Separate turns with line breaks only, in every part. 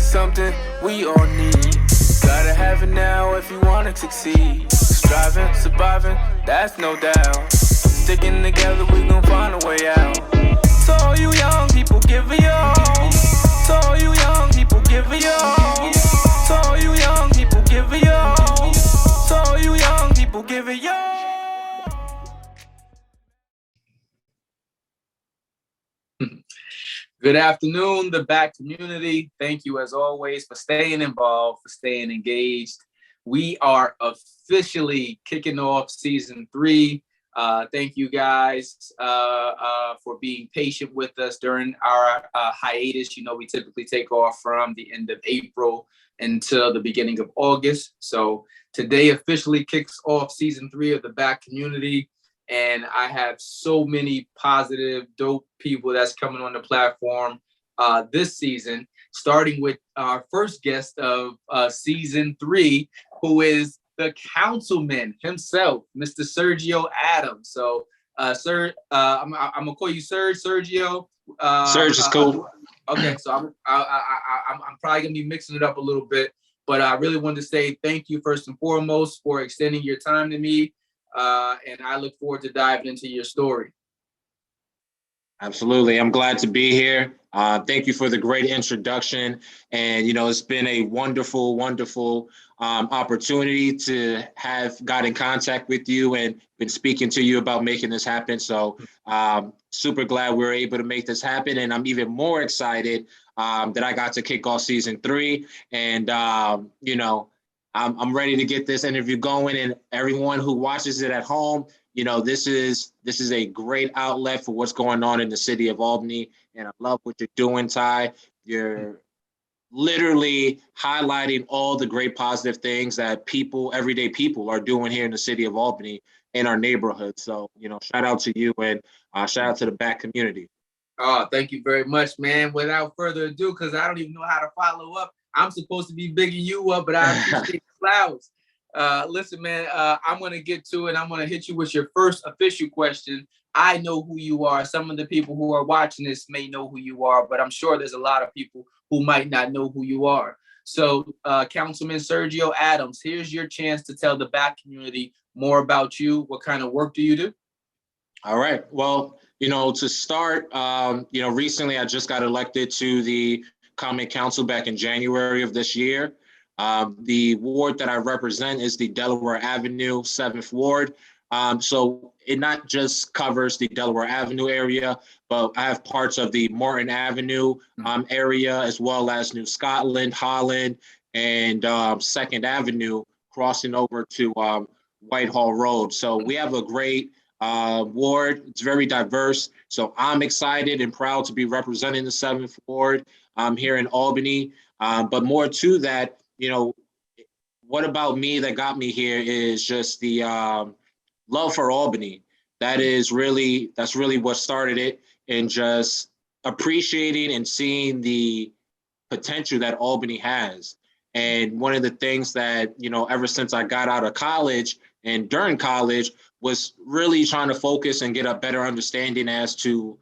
something we all need. Gotta have it now if you wanna succeed. Striving, surviving, that's no doubt. Sticking together, we gon' find a way out. To all you young people, give it your all. To all you young people, give it your all. To all you young people, give it your all. To all you young people, give it your all.
Good afternoon, the BAC community. Thank you as always for staying involved, for staying engaged. We are officially kicking off season 3. Thank you guys for being patient with us during our hiatus. You know, we typically take off from the end of April until the beginning of August. So today officially kicks off season 3 of the BAC community. And I have so many positive, dope people that's coming on the platform this season, starting with our first guest of season 3, who is the Councilman himself, Mr. Sergio Adams. So, sir, I'm gonna call you Sergio.
Serge is cool.
Okay, so I'm probably gonna be mixing it up a little bit, but I really wanted to say thank you first and foremost for extending your time to me. And I look forward to diving into your story.
Absolutely. I'm glad to be here. Thank you for the great introduction. And, you know, it's been a wonderful, wonderful opportunity to have got in contact with you and been speaking to you about making this happen. So super glad we were able to make this happen. And I'm even more excited that I got to kick off season 3. And, you know, I'm ready to get this interview going, and everyone who watches it at home, you know, this is a great outlet for what's going on in the city of Albany, and I love what you're doing, Ty. You're literally highlighting all the great positive things that everyday people are doing here in the city of Albany in our neighborhood. So, you know, shout out to you, and shout out to the BAC community.
Oh, thank you very much, man. Without further ado, because I don't even know how to follow up. I'm supposed to be bigging you up, but I appreciate the flowers. Listen, man, I'm going to get to it. I'm going to hit you with your first official question. I know who you are. Some of the people who are watching this may know who you are, but I'm sure there's a lot of people who might not know who you are. So, Councilman Sergio Adams, here's your chance to tell the BAC community more about you. What kind of work do you do?
All right. Well, you know, to start, you know, recently I just got elected to the Common Council back in January of this year. The ward that I represent is the Delaware Avenue 7th Ward. So it not just covers the Delaware Avenue area, but I have parts of the Morton Avenue area, as well as New Scotland, Holland, and 2nd Avenue crossing over to Whitehall Road. So we have a great ward. It's very diverse. So I'm excited and proud to be representing the 7th Ward here in Albany. But more to that, you know, what about me that got me here is just the love for Albany. That's really what started it, and just appreciating and seeing the potential that Albany has. And one of the things that, you know, ever since I got out of college and during college was really trying to focus and get a better understanding as to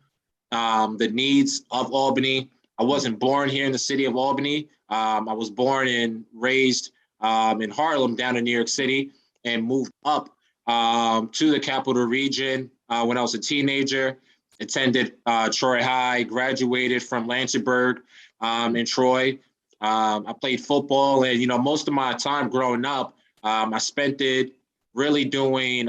the needs of Albany. I wasn't born here in the city of Albany. I was born and raised in Harlem down in New York City, and moved up to the capital region when I was a teenager, attended Troy High, graduated from Lansingburg in Troy. I played football, and, you know, most of my time growing up, I spent it really doing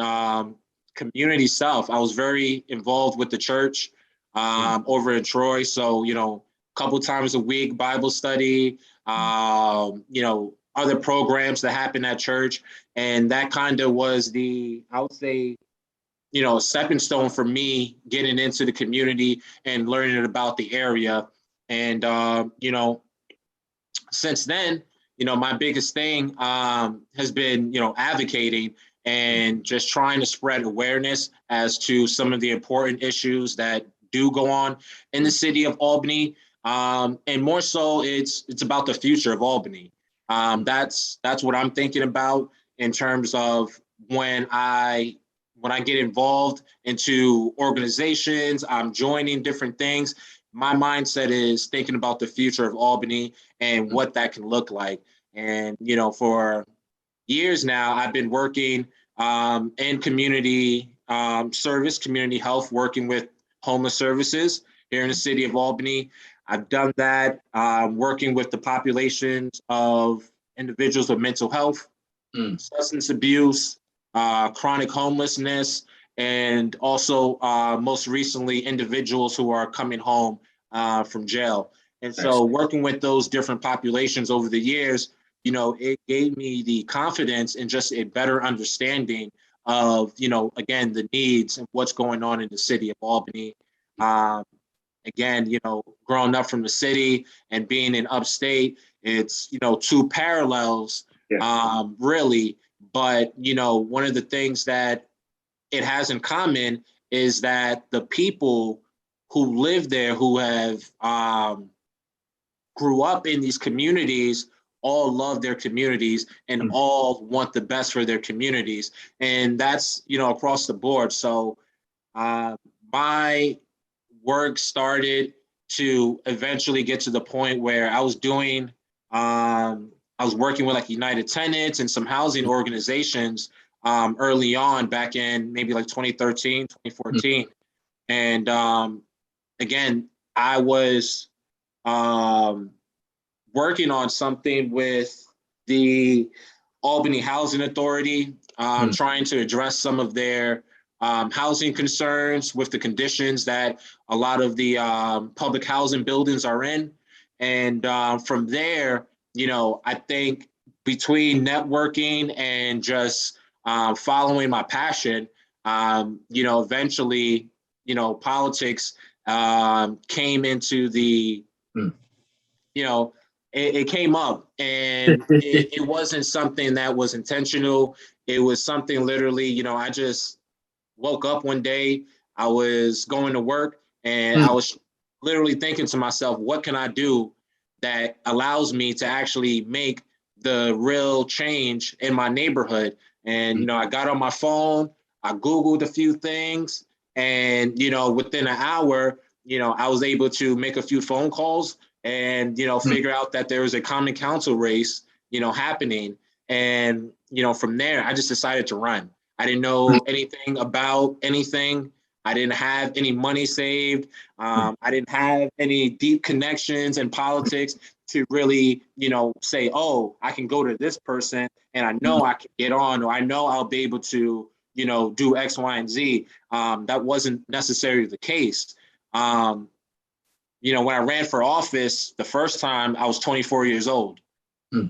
community stuff. I was very involved with the church over in Troy. So, you know, a couple times a week, Bible study, you know, other programs that happen at church. And that kind of was I would say, you know, a stepping stone for me getting into the community and learning about the area. And, you know, since then, you know, my biggest thing has been, you know, advocating and just trying to spread awareness as to some of the important issues that do go on in the city of Albany. And more so, it's about the future of Albany. That's what I'm thinking about in terms of when I get involved into organizations, I'm joining different things. my mindset is thinking about the future of Albany and what that can look like. And, you know, for years now, I've been working in community service, community health, working with homeless services here in the city of Albany. I've done that working with the populations of individuals with mental health, substance abuse, chronic homelessness, and also most recently individuals who are coming home from jail. And so working with those different populations over the years, you know, it gave me the confidence and just a better understanding of, you know, again, the needs and what's going on in the city of Albany. Again, you know, growing up from the city and being in upstate, it's, you know, two parallels, really. But, you know, one of the things that it has in common is that the people who live there, who have grew up in these communities, all love their communities and all want the best for their communities. And that's, you know, across the board. So my work started to eventually get to the point where I was doing, I was working with like United Tenants and some housing organizations early on back in maybe like 2013, 2014. And again, I was working on something with the Albany Housing Authority, trying to address some of their housing concerns with the conditions that a lot of the public housing buildings are in. And from there, you know, I think between networking and just following my passion, you know, eventually, you know, politics came into the, you know, it came up, and it wasn't something that was intentional. It was something literally, you know, I just woke up one day, I was going to work, and I was literally thinking to myself, what can I do that allows me to actually make the real change in my neighborhood? And, you know, I got on my phone, I Googled a few things, and, you know, within an hour, you know, I was able to make a few phone calls and, you know, figure out that there was a common council race, you know, happening. And, you know, from there, I just decided to run. I didn't know anything about anything. I didn't have any money saved. I didn't have any deep connections in politics to really, you know, say, oh, I can go to this person and I know I can get on, or I know I'll be able to, you know, do X, Y, and Z. That wasn't necessarily the case. You know, when I ran for office the first time, I was 24 years old.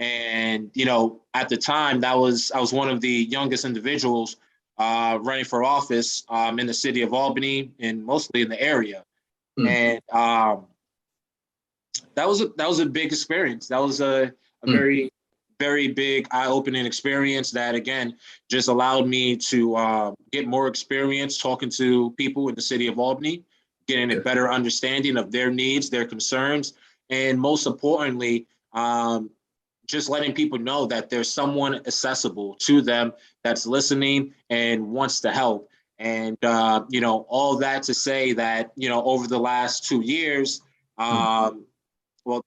And, you know, at the time, I was one of the youngest individuals running for office in the city of Albany and mostly in the area. And that was a big experience. That was a very, very big eye-opening experience that, again, just allowed me to get more experience talking to people in the city of Albany, getting a better understanding of their needs, their concerns, and most importantly, just letting people know that there's someone accessible to them that's listening and wants to help. And, you know, all that to say that, you know, over the last 2 years, well,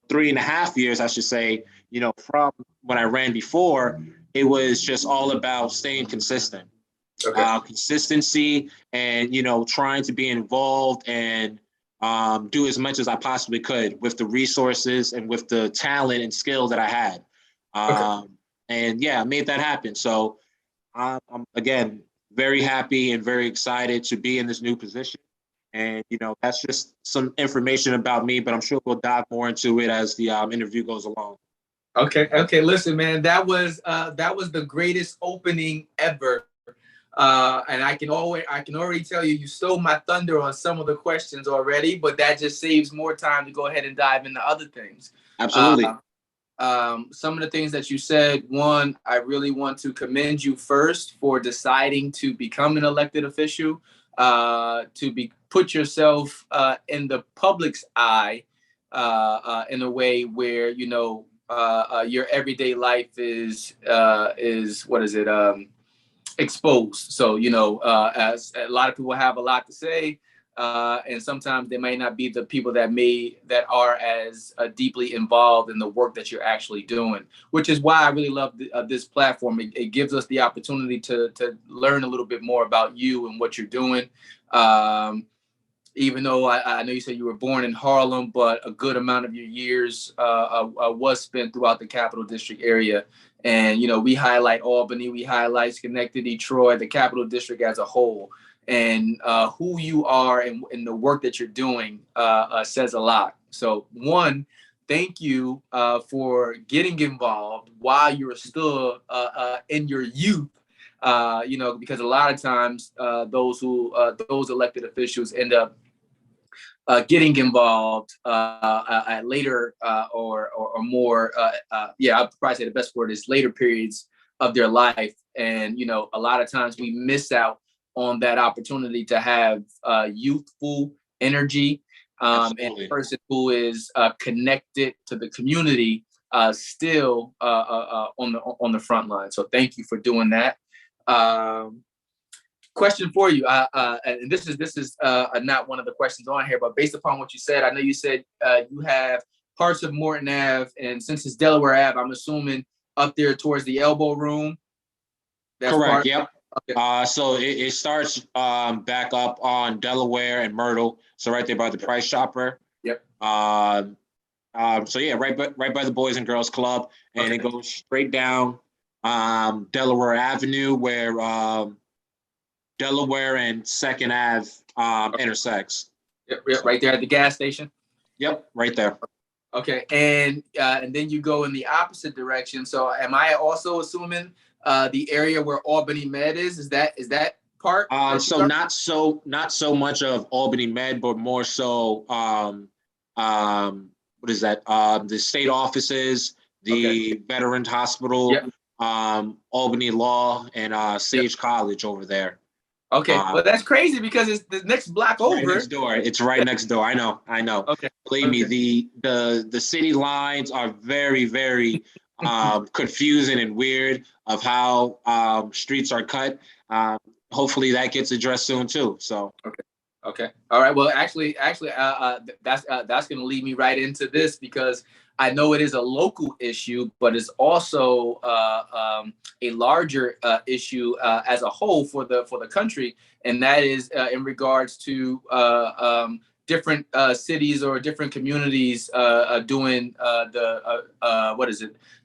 3.5 years, I should say, you know, from when I ran before, it was just all about staying consistent. Consistency and, you know, trying to be involved and do as much as I possibly could with the resources and with the talent and skill that I had. And yeah, I made that happen. So I'm again, very happy and very excited to be in this new position. And, you know, that's just some information about me, but I'm sure we'll dive more into it as the interview goes along.
Okay. Listen, man, that was the greatest opening ever. And I can already tell you stole my thunder on some of the questions already, but that just saves more time to go ahead and dive into other things.
Absolutely.
Some of the things that you said, one, I really want to commend you first for deciding to become an elected official, put yourself in the public's eye in a way where, you know, your everyday life is exposed. So, you know, as a lot of people have a lot to say, and sometimes they might not be the people that are as deeply involved in the work that you're actually doing, which is why I really love this platform. It gives us the opportunity to learn a little bit more about you and what you're doing. Even though I know you said you were born in Harlem, but a good amount of your years was spent throughout the Capital District area. And, we highlight Albany, we highlight Schenectady, Detroit, the Capital District as a whole. And who you are and the work that you're doing says a lot. So one, thank you for getting involved while you're still in your youth, because a lot of times those elected officials end up getting involved at later or more, I'd probably say the best word is later periods of their life. And, a lot of times we miss out on that opportunity to have youthful energy and a person who is connected to the community still on the front line. So thank you for doing that. Question for you, and this is not one of the questions on here, but based upon what you said, I know you said you have parts of Morton Ave, and since it's Delaware Ave, I'm assuming up there towards the Elbow Room.
That's correct. Yep. Okay. So it starts back up on Delaware and Myrtle, so right there by the Price Chopper.
Yep.
So yeah, right by the Boys and Girls Club, and it goes straight down Delaware Avenue, where Delaware and 2nd Ave intersects.
Yep, right there at the gas station.
Yep, right there.
Okay, and then you go in the opposite direction. So am I also assuming the area where Albany Med is? Is that part?
So not so much of Albany Med, but more so what is that? The state offices, the Veterans Hospital, Albany Law, and Sage College over there.
Okay, well that's crazy because it's the next block over.
Right next door. It's right next door. I know.
Okay.
Believe me, the city lines are very, very confusing and weird of how streets are cut. Hopefully that gets addressed soon too. So.
Okay. All right. Well, actually, that's going to lead me right into this because I know it is a local issue, but it's also a larger issue as a whole for the country, and that is in regards to different cities or different communities doing the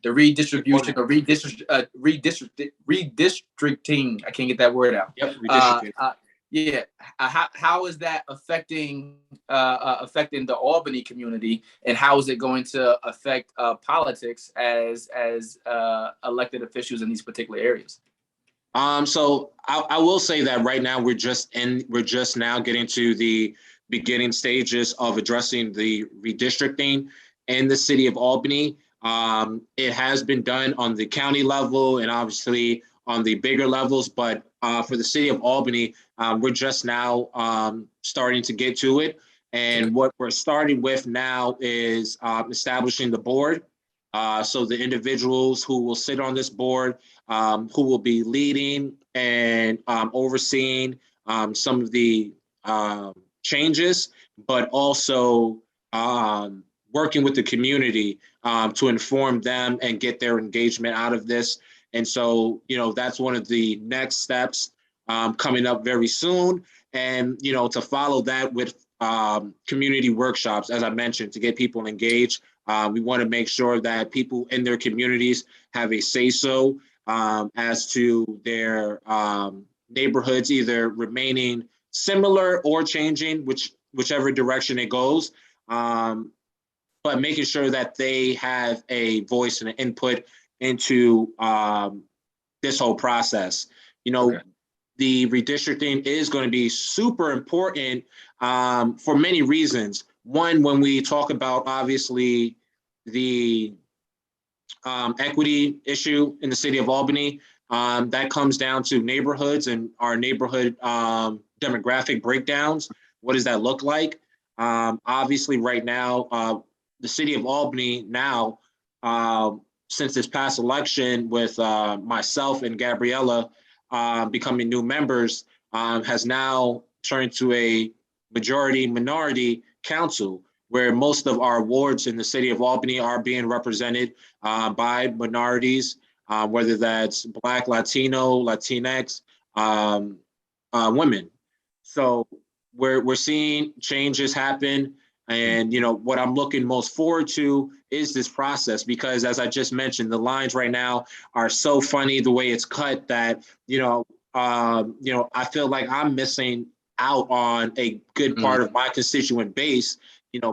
redistribution or redistricting. I can't get that word out.
Yep, redistricting.
How is that affecting the Albany community, and how is it going to affect politics as elected officials in these particular areas?
So I will say that right now we're just now getting to the beginning stages of addressing the redistricting in the city of Albany. It has been done on the county level and obviously on the bigger levels, but for the city of Albany, we're just now starting to get to it. And what we're starting with now is establishing the board. So the individuals who will sit on this board, who will be leading and overseeing some of the changes, but also working with the community to inform them and get their engagement out of this. And so, that's one of the next steps coming up very soon. And, to follow that with community workshops, as I mentioned, to get people engaged. We want to make sure that people in their communities have a say-so as to their neighborhoods either remaining similar or changing, whichever direction it goes. But making sure that they have a voice and an input into this whole process. The redistricting is going to be super important for many reasons. One, when we talk about obviously the equity issue in the city of Albany, that comes down to neighborhoods and our neighborhood demographic breakdowns. What does that look like? Obviously, right now, the city of Albany now, since this past election with myself and Gabriella becoming new members, has now turned to a majority minority council, where most of our wards in the city of Albany are being represented by minorities, whether that's Black, Latino, Latinx, women. So we're seeing changes happen. And, what I'm looking most forward to is this process, because as I just mentioned, the lines right now are so funny the way it's cut that, I feel like I'm missing out on a good part of my constituent base,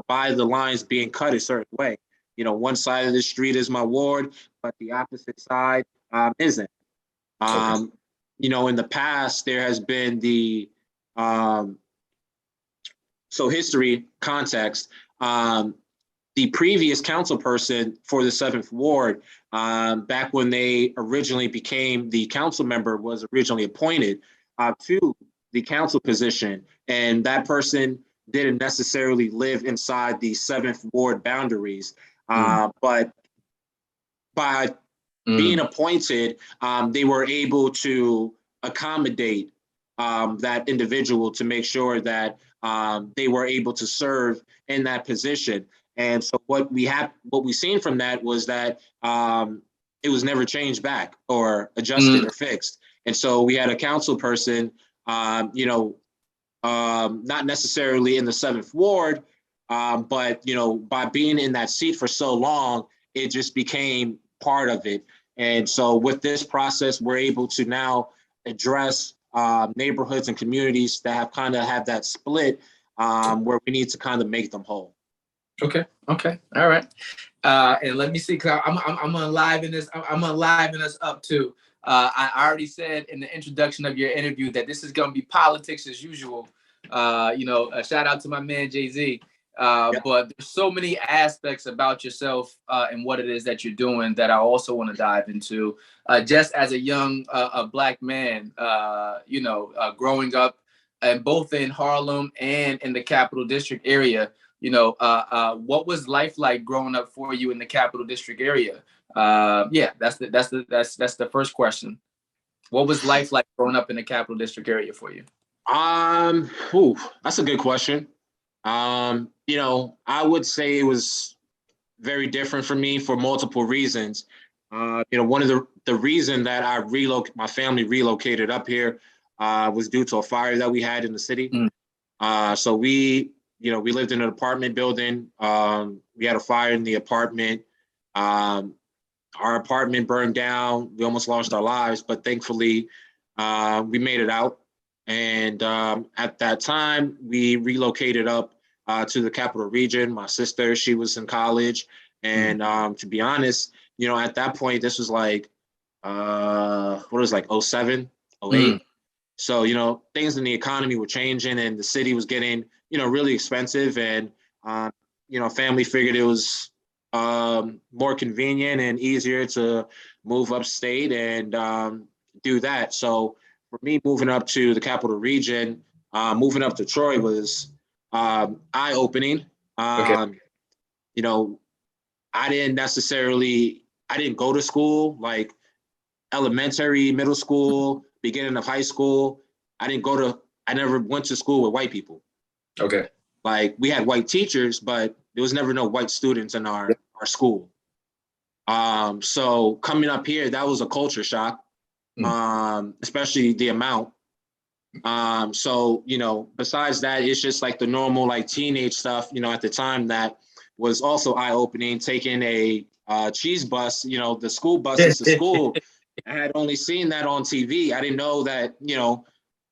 by the lines being cut a certain way. One side of the street is my ward, but the opposite side isn't. Okay. In the past, there has been the, so history, context, the previous council person for the 7th Ward, back when they originally became the council member, was originally appointed to the council position. And that person didn't necessarily live inside the 7th Ward boundaries. But by being appointed, they were able to accommodate that individual to make sure that they were able to serve in that position. And so what we've seen from that was that it was never changed back or adjusted or fixed. And so we had a council person, not necessarily in the 7th Ward, but, by being in that seat for so long, it just became part of it. And so with this process, we're able to now address neighborhoods and communities that have kind of had that split, where we need to kind of make them whole.
Okay. All right. And let me see, cause I'm gonna liven this. I'm gonna liven us up too. I already said in the introduction of your interview that this is gonna be politics as usual. A shout out to my man Jay-Z. But there's so many aspects about yourself and what it is that you're doing that I also want to dive into. Just as a young Black man, growing up and both in Harlem and in the Capital District area, what was life like growing up for you in the Capital District area? That's the first question. What was life like growing up in the Capital District area for you?
That's a good question. I would say it was very different for me for multiple reasons. One of the reason that my family relocated up here was due to a fire that we had in the city. So we lived in an apartment building. We had a fire in the apartment. Our apartment burned down. We almost lost our lives, but thankfully we made it out. And at that time, we relocated up to the Capital Region. My sister, she was in college. And to be honest, at that point, this was like, 07, 08. So, things in the economy were changing and the city was getting, really expensive. And, family figured it was more convenient and easier to move upstate and do that. So for me, moving up to the Capital Region, moving up to Troy was eye-opening. I didn't go to school, like elementary, middle school, beginning of high school. I never went to school with white people.
Okay.
Like we had white teachers, but there was never no white students in our school. So coming up here, that was a culture shock, especially the amount. So, besides that, it's just like the normal, like teenage stuff, at the time that was also eye-opening, taking a cheese bus, the school buses to school. I had only seen that on TV. I didn't know that,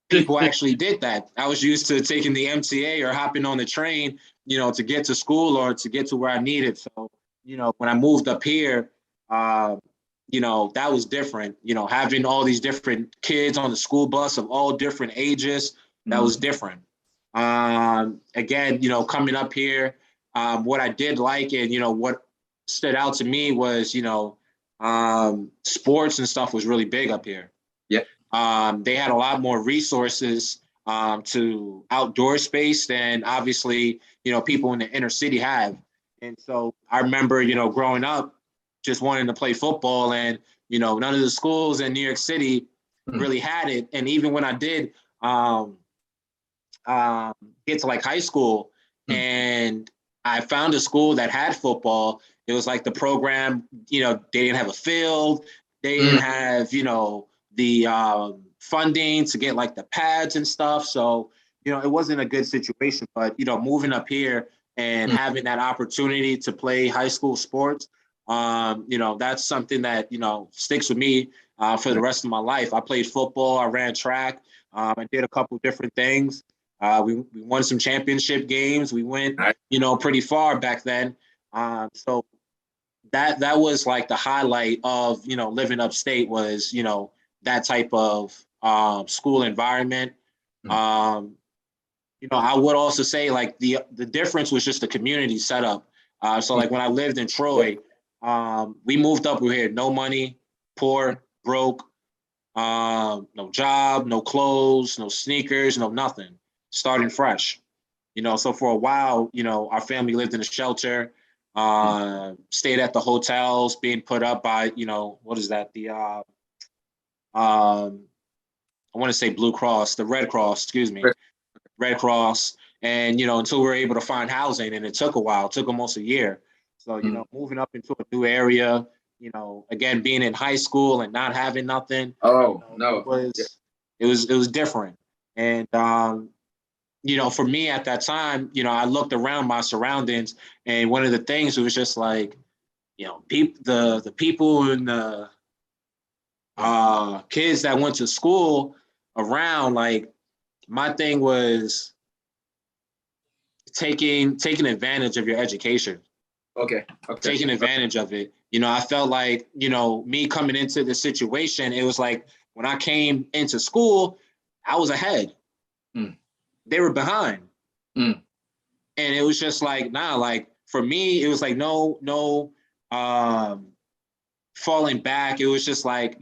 people actually did that. I was used to taking the MTA or hopping on the train, to get to school or to get to where I needed. So, when I moved up here, that was different, having all these different kids on the school bus of all different ages, that was different. Again, coming up here, what I did like and, what stood out to me was, sports and stuff was really big up here.
Yeah.
They had a lot more resources to outdoor space than obviously, people in the inner city have. And so I remember, growing up, just wanting to play football and, none of the schools in New York City really had it. And even when I did, I get to like high school, and I found a school that had football. It was like the program, you know, they didn't have a field, they didn't have, you know, the funding to get like the pads and stuff. So, you know, it wasn't a good situation. But, you know, moving up here and having that opportunity to play high school sports, you know, that's something that, you know, sticks with me for the rest of my life. I played football, I ran track, I did a couple different things. We won some championship games. We went, you know, pretty far back then. So that was like the highlight of, you know, living upstate was, you know, that type of school environment. You know, I would also say like the difference was just the community setup. So like when I lived in Troy, we moved up, we had no money, poor, broke, no job, no clothes, no sneakers, no nothing, starting fresh. You know, so for a while, you know, our family lived in a shelter, stayed at the hotels, being put up by, you know, what is that? I want to say Blue Cross, the Red Cross, excuse me, Red Cross. And, you know, until we were able to find housing, and it took a while, it took almost a year. So, you know, moving up into a new area, you know, again, being in high school and not having nothing.
Oh,
you know,
no.
It was different. And, you know, for me at that time, you know, I looked around my surroundings, and one of the things was just like, you know, the people and the kids that went to school around, like my thing was taking advantage of your education.
Okay.
Taking advantage of it. You know, I felt like, you know, me coming into the situation, it was like when I came into school, I was ahead. They were behind. And it was just like, nah, like for me, it was like no falling back. It was just like,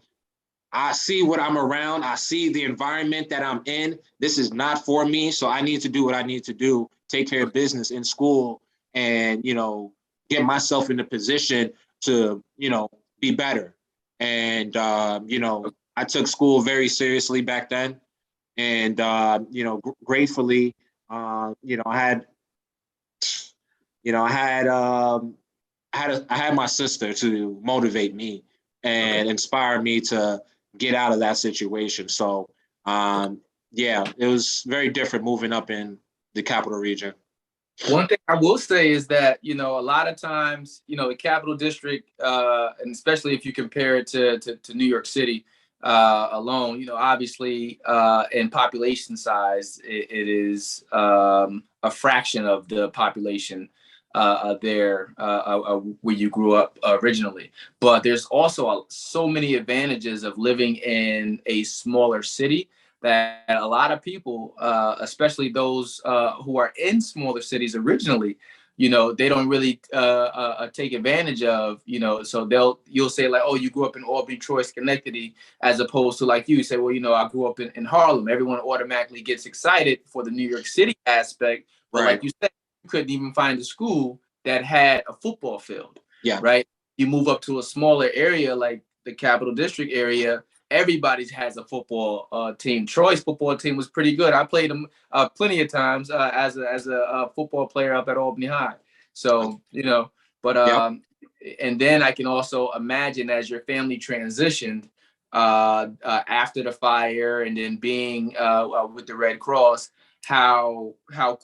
I see what I'm around. I see the environment that I'm in. This is not for me. So I need to do what I need to do, take care of business in school, and, you know, get myself in a position to, you know, be better. And, you know, I took school very seriously back then. And, you know, gratefully, you know, I had my sister to motivate me and inspire me to get out of that situation. So, yeah, it was very different moving up in the capital region.
One thing I will say is that, you know, a lot of times, you know, the Capital District, and especially if you compare it to New York City alone, you know, obviously in population size, it is a fraction of the population there where you grew up originally. But there's also so many advantages of living in a smaller city that a lot of people, especially those who are in smaller cities originally, you know, they don't really take advantage of, you know, so you'll say like, oh, you grew up in Albany, Troy, Schenectady, as opposed to like you say, well, you know, I grew up in Harlem. Everyone automatically gets excited for the New York City aspect. But like you said, you couldn't even find a school that had a football field.
Yeah.
Right. You move up to a smaller area like the Capital District area, everybody has a football team. Troy's football team was pretty good. I played them plenty of times as a football player up at Albany High. So, you know, but and then I can also imagine as your family transitioned after the fire and then being with the Red Cross, how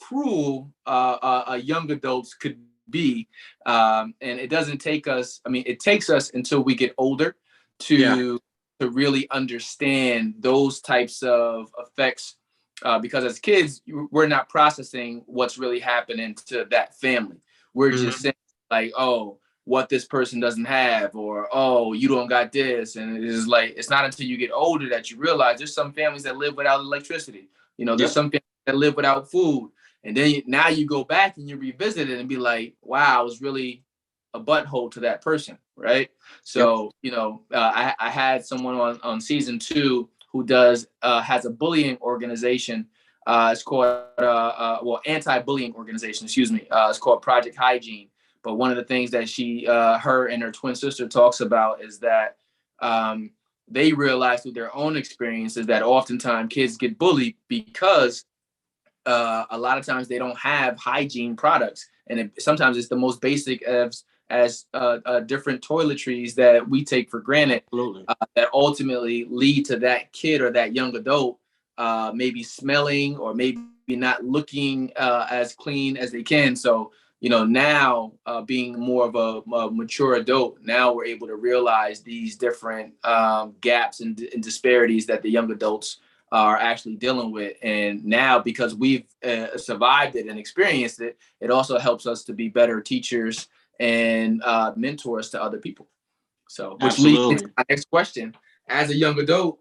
cruel young adults could be. And it doesn't take us, I mean, it takes us until we get older to really understand those types of effects, because as kids, we're not processing what's really happening to that family. We're just saying like, oh, what this person doesn't have, or, oh, you don't got this. And it is like, it's not until you get older that you realize there's some families that live without electricity. You know, there's some families that live without food. And then now you go back and you revisit it and be like, wow, I was really a butthole to that person, right? So, you know, I had someone on season 2 who has a bullying organization. It's called, anti-bullying organization, excuse me. It's called Project Hygiene. But one of the things that her and her twin sister talks about is that they realize through their own experiences that oftentimes kids get bullied because a lot of times they don't have hygiene products, and sometimes it's the most basic as different toiletries that we take for granted, that ultimately lead to that kid or that young adult maybe smelling or maybe not looking as clean as they can. So, now being more of a mature adult, now we're able to realize these different gaps and disparities that the young adults are actually dealing with. And now, because we've survived it and experienced it, it also helps us to be better teachers and mentors to other people. So, which leads me to my next question. As a young adult,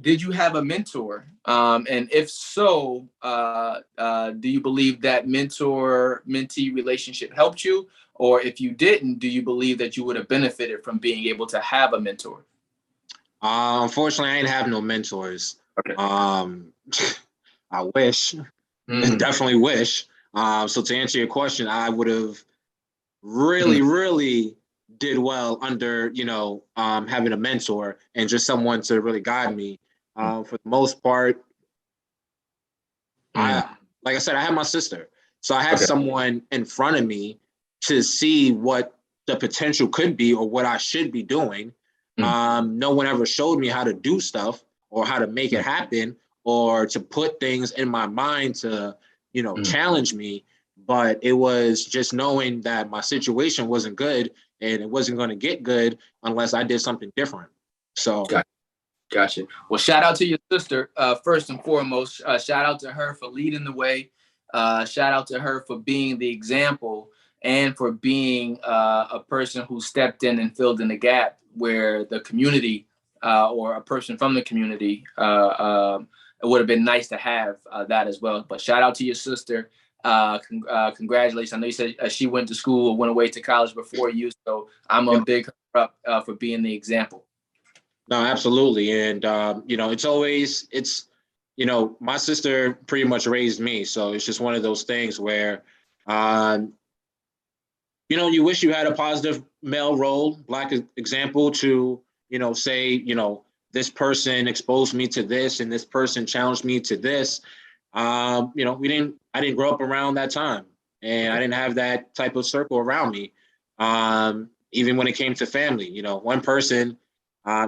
did you have a mentor? And if so, do you believe that mentor-mentee relationship helped you? Or if you didn't, do you believe that you would have benefited from being able to have a mentor?
Unfortunately, I ain't have no mentors.
Okay.
I wish, definitely wish. So to answer your question, I would have really did well under, having a mentor and just someone to really guide me. For the most part, like I said, I had my sister. So I had someone in front of me to see what the potential could be or what I should be doing. No one ever showed me how to do stuff or how to make it happen or to put things in my mind to, challenge me. But it was just knowing that my situation wasn't good and it wasn't going to get good unless I did something different. So.
Gotcha. Well, shout out to your sister, first and foremost. Shout out to her for leading the way. Shout out to her for being the example and for being a person who stepped in and filled in the gap where the community or a person from the community, it would have been nice to have that as well. But shout out to your sister. Congratulations. I know you said she went to school or went away to college before you. So I'm a big her up for being the example.
No, absolutely. And, my sister pretty much raised me. So it's just one of those things where, you wish you had a positive male role, Black example to, say, this person exposed me to this and this person challenged me to this. I didn't grow up around that time and I didn't have that type of circle around me. Even when it came to family, one person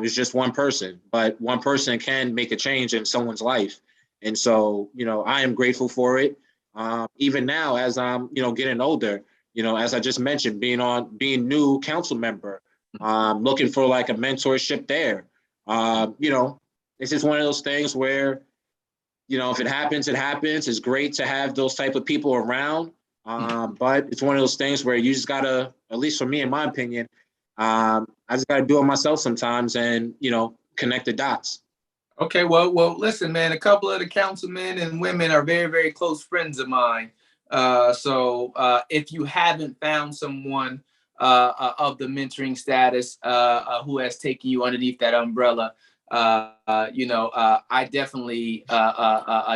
is just one person, but one person can make a change in someone's life. And so, I am grateful for it. Even now, as I'm, getting older, as I just mentioned, being new council member, looking for like a mentorship there. It's just one of those things where, if it happens, it happens. It's great to have those type of people around. But it's one of those things where you just gotta, at least for me, in my opinion, I just got to do it myself sometimes and, connect the dots.
Okay, well, listen, man, a couple of the councilmen and women are very, very close friends of mine. So if you haven't found someone of the mentoring status who has taken you underneath that umbrella, I definitely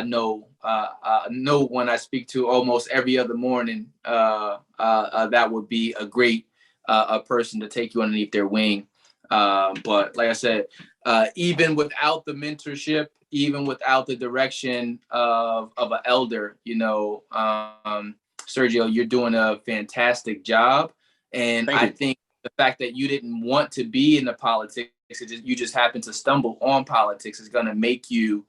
know when I speak to almost every other morning, that would be a great a person to take you underneath their wing. But like I said, even without the mentorship, even without the direction of an elder, Sergio, you're doing a fantastic job. And I think the fact that you didn't want to be in the politics, you just happened to stumble on politics is going to make you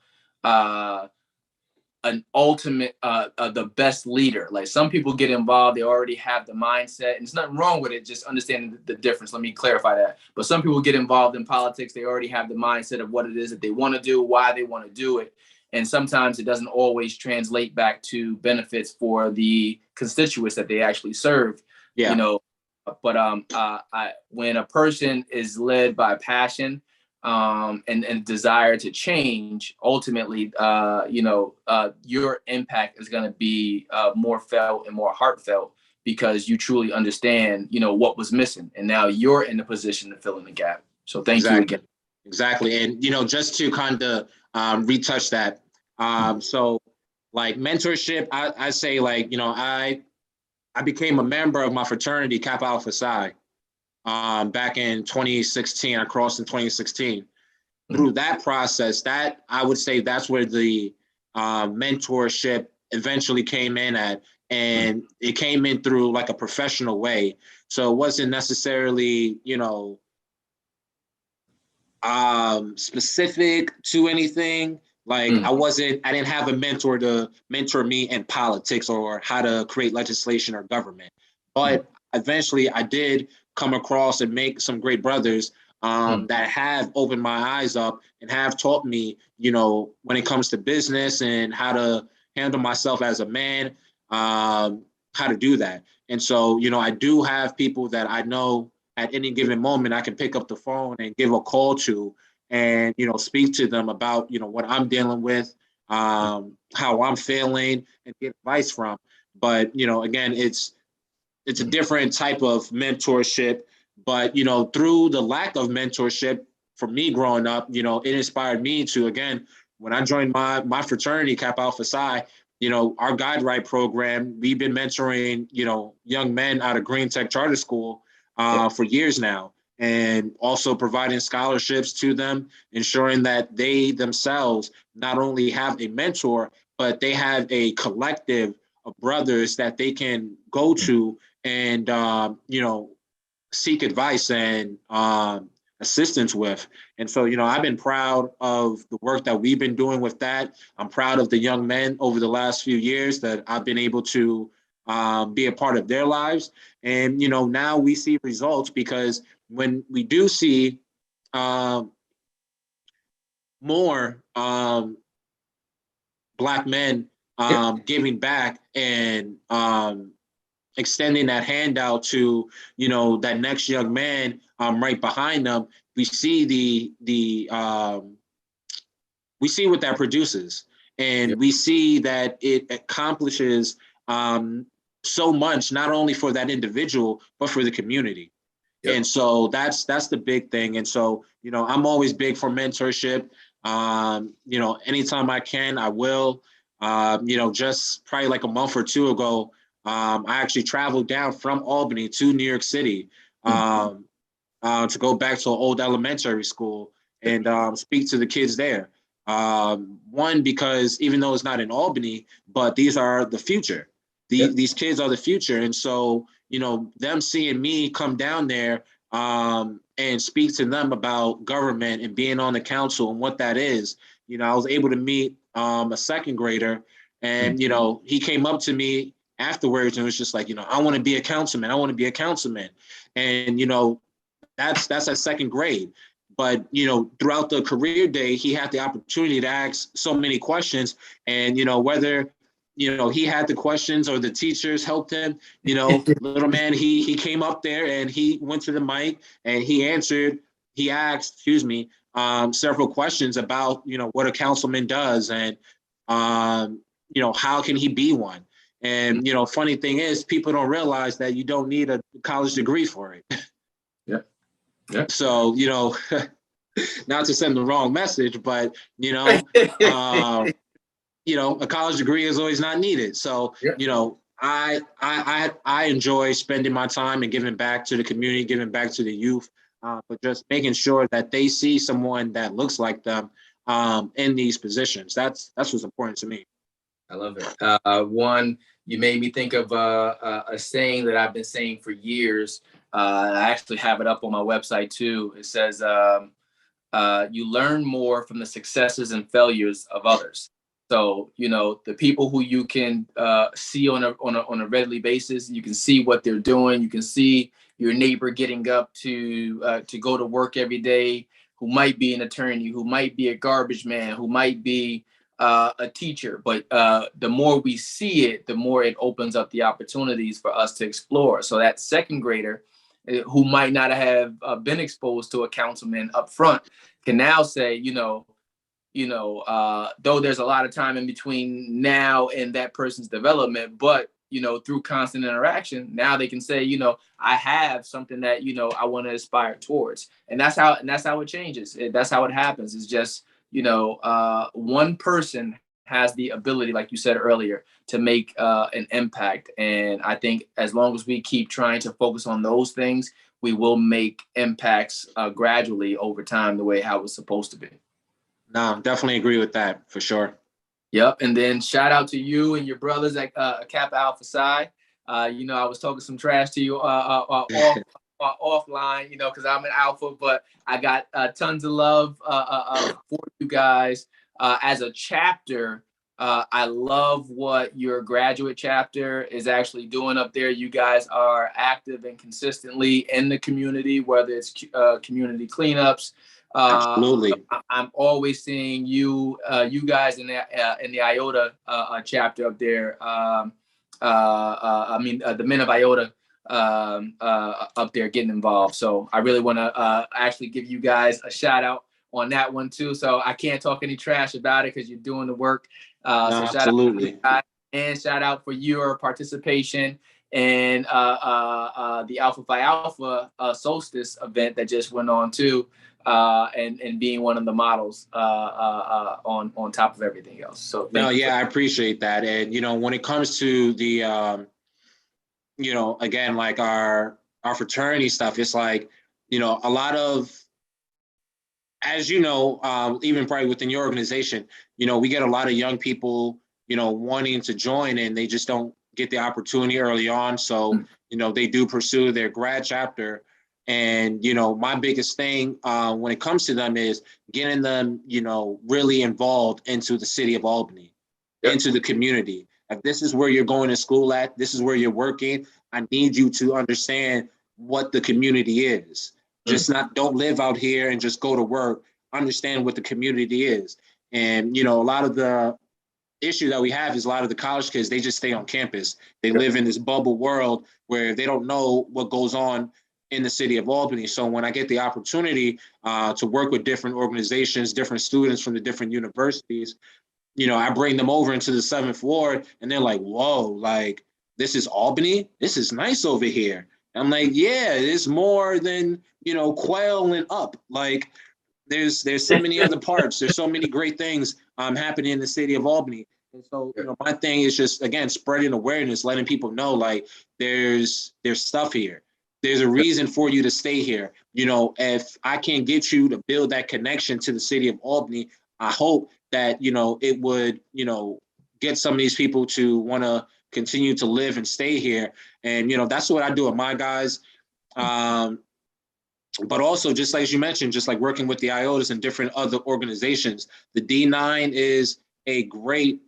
an ultimate, the best leader. Like some people get involved, they already have the mindset, and there's nothing wrong with it, just understanding the difference. Let me clarify that. But some people get involved in politics, they already have the mindset of what it is that they want to do, why they want to do it. And sometimes it doesn't always translate back to benefits for the constituents that they actually serve. But when a person is led by passion, and desire to change, ultimately, your impact is going to be more felt and more heartfelt because you truly understand, what was missing. And now you're in the position to fill in the gap. So thank you again.
Exactly. And, just to kind of retouch that. So like mentorship, I say like, I became a member of my fraternity, Kappa Alpha Psi. Back in 2016, I crossed in 2016. Through that process, that I would say that's where the mentorship eventually came in at, and it came in through like a professional way. So it wasn't necessarily, specific to anything. Like I didn't have a mentor to mentor me in politics or how to create legislation or government. But eventually I did come across and make some great brothers that have opened my eyes up and have taught me, when it comes to business and how to handle myself as a man, how to do that. And so, I do have people that I know at any given moment I can pick up the phone and give a call to and, speak to them about, what I'm dealing with, how I'm feeling, and get advice from. But, again, it's a different type of mentorship. But, through the lack of mentorship for me growing up, it inspired me to, again, when I joined my fraternity, Kappa Alpha Psi, our Guide Right program, we've been mentoring, young men out of Green Tech Charter School for years now, and also providing scholarships to them, ensuring that they themselves not only have a mentor, but they have a collective of brothers that they can go to and, seek advice and assistance with. And so, I've been proud of the work that we've been doing with that. I'm proud of the young men over the last few years that I've been able to be a part of their lives. And, now we see results, because when we do see more Black men giving back and extending that handout to, that next young man right behind them, we see we see what that produces. And we see that it accomplishes so much, not only for that individual, but for the community. And so that's the big thing. And so, I'm always big for mentorship. Anytime I can, I will. Just probably like a month or two ago, I actually traveled down from Albany to New York City to go back to an old elementary school and speak to the kids there. One, because even though it's not in Albany, but these are the future. These kids are the future. And so, them seeing me come down there and speak to them about government and being on the council and what that is, I was able to meet a second grader, and, he came up to me afterwards and was just like, I want to be a councilman. I want to be a councilman. And, that's at second grade. But, throughout the career day, he had the opportunity to ask so many questions. And, whether, he had the questions or the teachers helped him, little man, he came up there and he went to the mic and he asked, several questions about, what a councilman does and, how can he be one? And, funny thing is, people don't realize that you don't need a college degree for it. Yeah. So, not to send the wrong message, but, a college degree is always not needed. So, I enjoy spending my time and giving back to the community, giving back to the youth, but just making sure that they see someone that looks like them in these positions. That's what's important to me.
I love it. One, you made me think of a saying that I've been saying for years. I actually have it up on my website too. It says, you learn more from the successes and failures of others. So, the people who you can see on a regular basis, you can see what they're doing. You can see your neighbor getting up to go to work every day, who might be an attorney, who might be a garbage man, who might be a teacher. But the more we see it, the more it opens up the opportunities for us to explore. So that second grader who might not have been exposed to a councilman up front can now say, though there's a lot of time in between now and that person's development, but, through constant interaction, now they can say, I have something that, I want to aspire towards. And that's how it changes. That's how it happens. It's just, one person has the ability, like you said earlier, to make an impact. And I think as long as we keep trying to focus on those things, we will make impacts gradually over time, the way how it's supposed to be.
No, definitely agree with that for sure.
Yep. And then shout out to you and your brothers at Kappa Alpha Psi. You know, I was talking some trash to you offline, you know, because I'm an alpha, but I got tons of love for you guys as a chapter. I love what your graduate chapter is actually doing up there. You guys are active and consistently in the community, whether it's community cleanups.
Absolutely.
I'm always seeing you guys in the IOTA chapter up there. The men of IOTA up there getting involved. So I really want to actually give you guys a shout out on that one too. So I can't talk any trash about it because you're doing the work. So shout
absolutely.
out and shout out for your participation in the Alpha Phi Alpha solstice event that just went on too, and being one of the models on top of everything else. So
no, yeah, I appreciate that. And you know, when it comes to the you know, again, like our fraternity stuff, it's like, you know, a lot of, as you know, even probably within your organization, you know, we get a lot of young people, you know, wanting to join and they just don't get the opportunity early on. So, you know, they do pursue their grad chapter. And, you know, my biggest thing when it comes to them is getting them, you know, really involved into the city of Albany, into the community. If this is where you're going to school at, this is where you're working, I need you to understand what the community is. Just don't live out here and just go to work, understand what the community is. And, you know, a lot of the issue that we have is a lot of the college kids, they just stay on campus. They live in this bubble world where they don't know what goes on in the city of Albany. So when I get the opportunity to work with different organizations, different students from the different universities, you know, I bring them over into the 7th Ward and they're like, whoa, like, this is Albany? This is nice over here. And I'm like, yeah, it's more than, you know, Quail and up. Like, there's so many other parts. There's so many great things happening in the city of Albany. And so, you know, my thing is just, again, spreading awareness, letting people know, like, there's stuff here. There's a reason for you to stay here. You know, if I can get you to build that connection to the city of Albany, I hope that, you know, it would, you know, get some of these people to want to continue to live and stay here. And, you know, that's what I do with my guys. But also, just like you mentioned, just like working with the IOTAs and different other organizations, the D9 is a great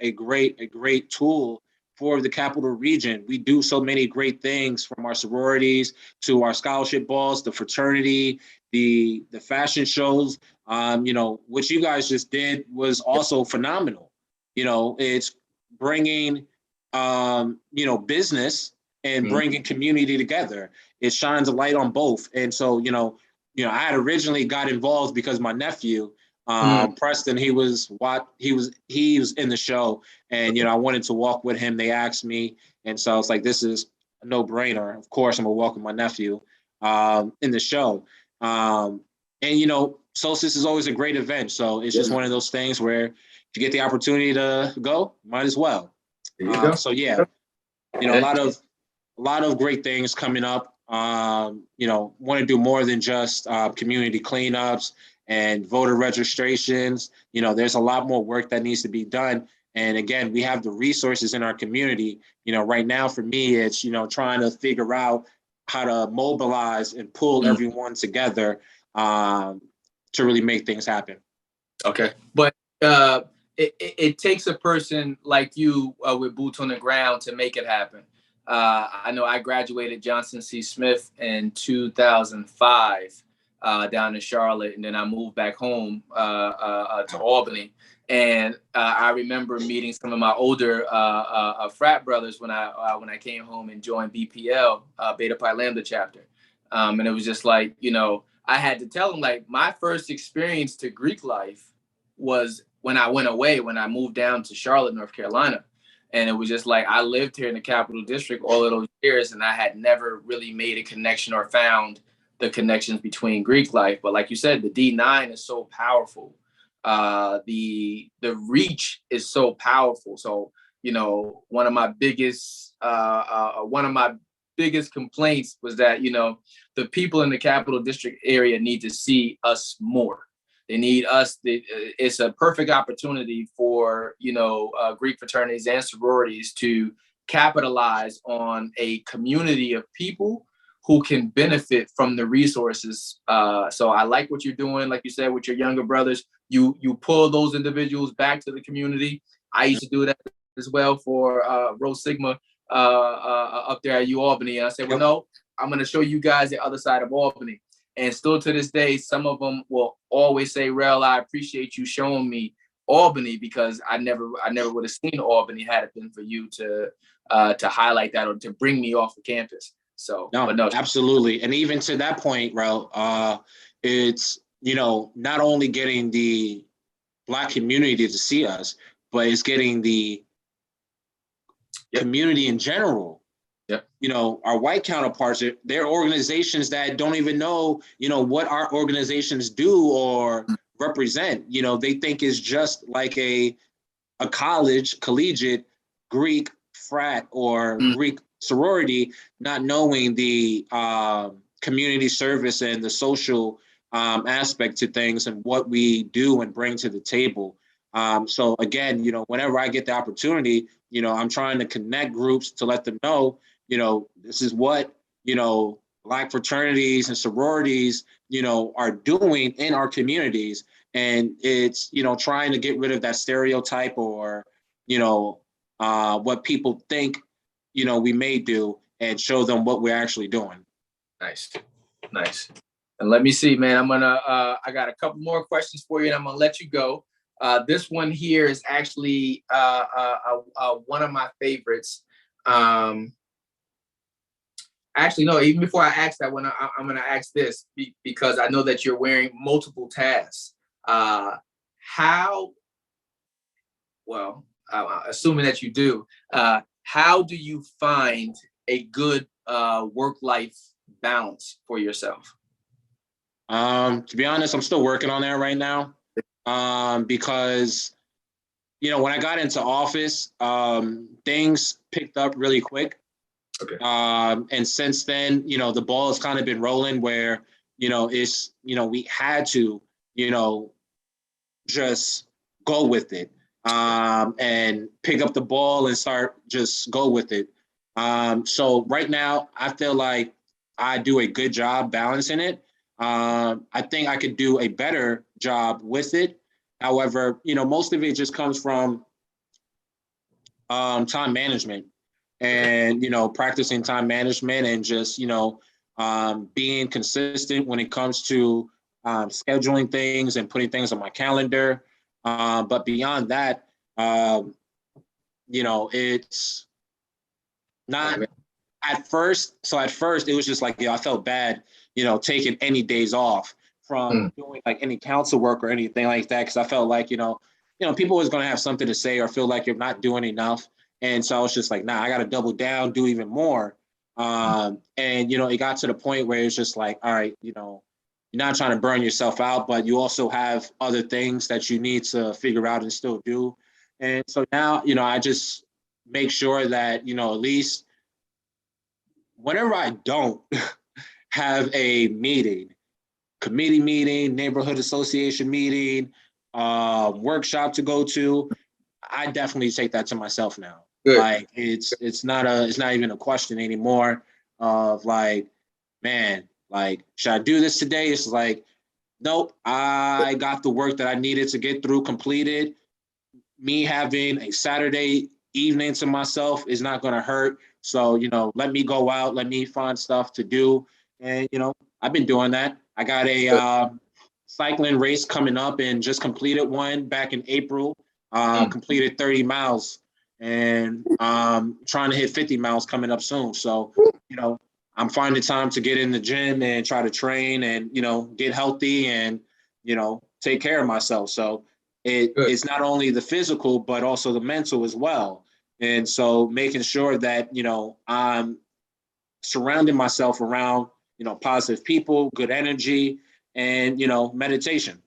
tool for the Capital Region. We do so many great things, from our sororities to our scholarship balls, the fraternity, the fashion shows. You know, what you guys just did was also phenomenal. You know, it's bringing, you know, business and bringing community together. It shines a light on both. And so, you know, I had originally got involved because my nephew, Preston, he was in the show, and, you know, I wanted to walk with him. They asked me, and so it's like, this is a no-brainer. Of course, I'm gonna welcome my nephew in the show. And, you know, Solstice is always a great event. So it's just one of those things where if you get the opportunity to go, might as well. So yeah, you know, a lot of great things coming up. You know, want to do more than just community cleanups and voter registrations. You know, there's a lot more work that needs to be done. And again, we have the resources in our community. You know, right now for me, it's, you know, trying to figure out how to mobilize and pull everyone together to really make things happen.
Okay. But it takes a person like you with boots on the ground to make it happen. I know I graduated Johnson C. Smith in 2005 down in Charlotte, and then I moved back home to Albany. And I remember meeting some of my older frat brothers when I came home and joined BPL, Beta Pi Lambda chapter. And it was just like, you know, I had to tell them, like, my first experience to Greek life was when I went away, when I moved down to Charlotte, North Carolina. And it was just like, I lived here in the Capital District all of those years, and I had never really made a connection or found the connections between Greek life. But like you said, the D9 is so powerful. The reach is so powerful. So, you know, one of my biggest complaints was that, you know, the people in the Capital District area need to see us more. They need us. It's a perfect opportunity for, Greek fraternities and sororities to capitalize on a community of people who can benefit from the resources. So I like what you're doing, like you said, with your younger brothers. You pull those individuals back to the community. I used to do that as well for Rho Sigma up there at Albany. And I said, well, no, I'm going to show you guys the other side of Albany. And still to this day, some of them will always say, Rel, I appreciate you showing me Albany, because I never would have seen Albany had it been for you to highlight that or to bring me off the campus. So
no, absolutely. And even to that point, Rel, it's, not only getting the Black community to see us, but it's getting the community in general. Our white counterparts, they're organizations that don't even know, what our organizations do or represent. They think it's just like a collegiate Greek frat or Greek sorority, not knowing the community service and the social aspect to things and what we do and bring to the table. So again, whenever I get the opportunity, I'm trying to connect groups to let them know, this is what, Black fraternities and sororities, are doing in our communities. And it's, trying to get rid of that stereotype or, what people think, we may do, and show them what we're actually doing.
Nice. And let me see, man, I got a couple more questions for you and I'm gonna let you go. This one here is actually one of my favorites. Actually, no, even before I ask that one, I'm going to ask this because I know that you're wearing multiple tabs. Assuming that you do, how do you find a good work-life balance for yourself?
To be honest, I'm still working on that right now. Because, when I got into office, things picked up really quick.
Okay.
And since then, the ball has kind of been rolling where, it's, we had to, just go with it, and pick up the ball and start just go with it. So right now, I feel like I do a good job balancing it. I think I could do a better job with it. However, most of it just comes from time management and, practicing time management and just, being consistent when it comes to scheduling things and putting things on my calendar. But beyond that, it's not at first. So at first it was just like, I felt bad, taking any days off from doing like any council work or anything like that. Cause I felt like, people was going to have something to say or feel like you're not doing enough. And so I was just like, nah, I got to double down, do even more. And, it got to the point where it's just like, all right, you're not trying to burn yourself out, but you also have other things that you need to figure out and still do. And so now, I just make sure that, at least whenever I don't have a meeting, committee meeting, neighborhood association meeting, workshop to go to, I definitely take that to myself now. Good. Like it's not even a question anymore of like, man, like, should I do this today? It's like, nope, I got the work that I needed to get through completed. Me having a Saturday evening to myself is not going to hurt. So, let me go out, let me find stuff to do. And, I've been doing that. I got a cycling race coming up and just completed one back in April, completed 30 miles and trying to hit 50 miles coming up soon. So, I'm finding time to get in the gym and try to train and, get healthy and, take care of myself. So it's not only the physical, but also the mental as well. And so making sure that, I'm surrounding myself around, positive people, good energy, and, meditation.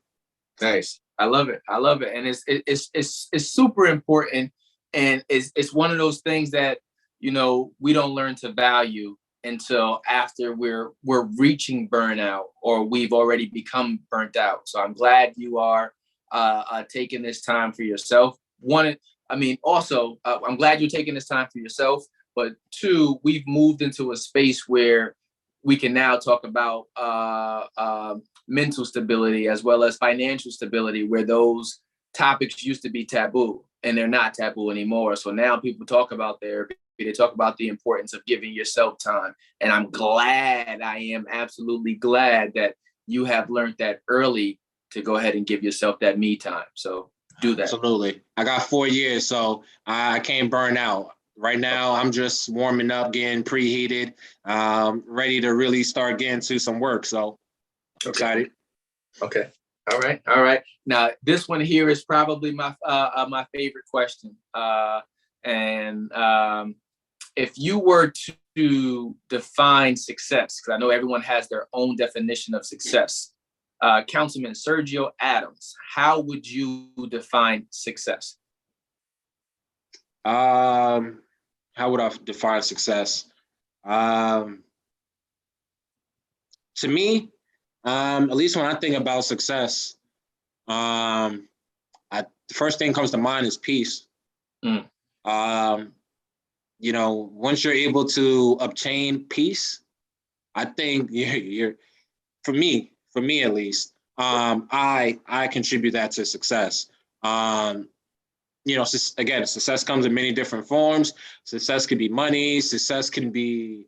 Nice. I love it. And it's super important. And it's one of those things that, we don't learn to value until after we're reaching burnout or we've already become burnt out. So I'm glad you are taking this time for yourself. I'm glad you're taking this time for yourself. But two, we've moved into a space where we can now talk about mental stability as well as financial stability, where those topics used to be taboo and they're not taboo anymore. So now people talk about therapy. They talk about the importance of giving yourself time. And I am absolutely glad that you have learned that early to go ahead and give yourself that me time. So do that.
Absolutely. I got 4 years, so I can't burn out. Right now, I'm just warming up, getting preheated, ready to really start getting to some work. So excited.
Okay. All right. Now, this one here is probably my favorite question. If you were to define success, because I know everyone has their own definition of success, Councilman Sergio Adams, how would you define success?
How would I define success? To me, at least when I think about success, the first thing comes to mind is peace. Once you're able to obtain peace, I think you're for me at least, I contribute that to success. Again, success comes in many different forms. Success could be money. Success can be,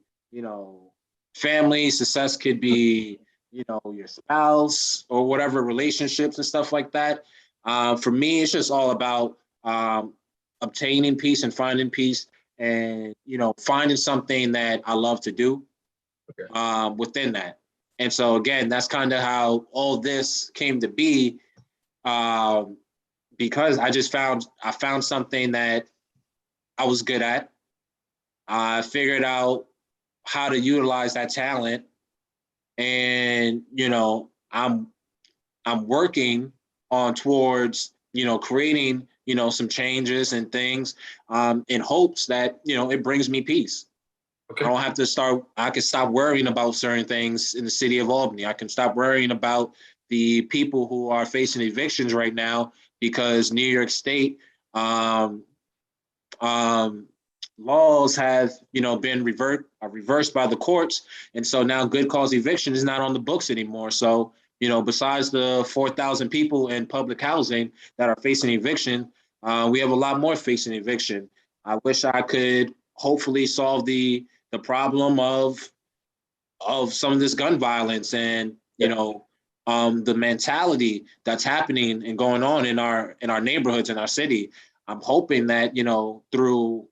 family. Success could be, your spouse or whatever, relationships and stuff like that. For me, it's just all about obtaining peace and finding peace and, finding something that I love to do within that. And so, again, that's kind of how all this came to be. Because I found something that I was good at. I figured out how to utilize that talent, and I'm working on towards creating some changes and things in hopes that it brings me peace. Okay. I can stop worrying about certain things in the city of Albany. I can stop worrying about the people who are facing evictions right now, because New York State laws have, been reversed by the courts. And so now good cause eviction is not on the books anymore. So, besides the 4,000 people in public housing that are facing eviction, we have a lot more facing eviction. I wish I could hopefully solve the problem of some of this gun violence and, the mentality that's happening and going on in our neighborhoods, in our city. I'm hoping that, through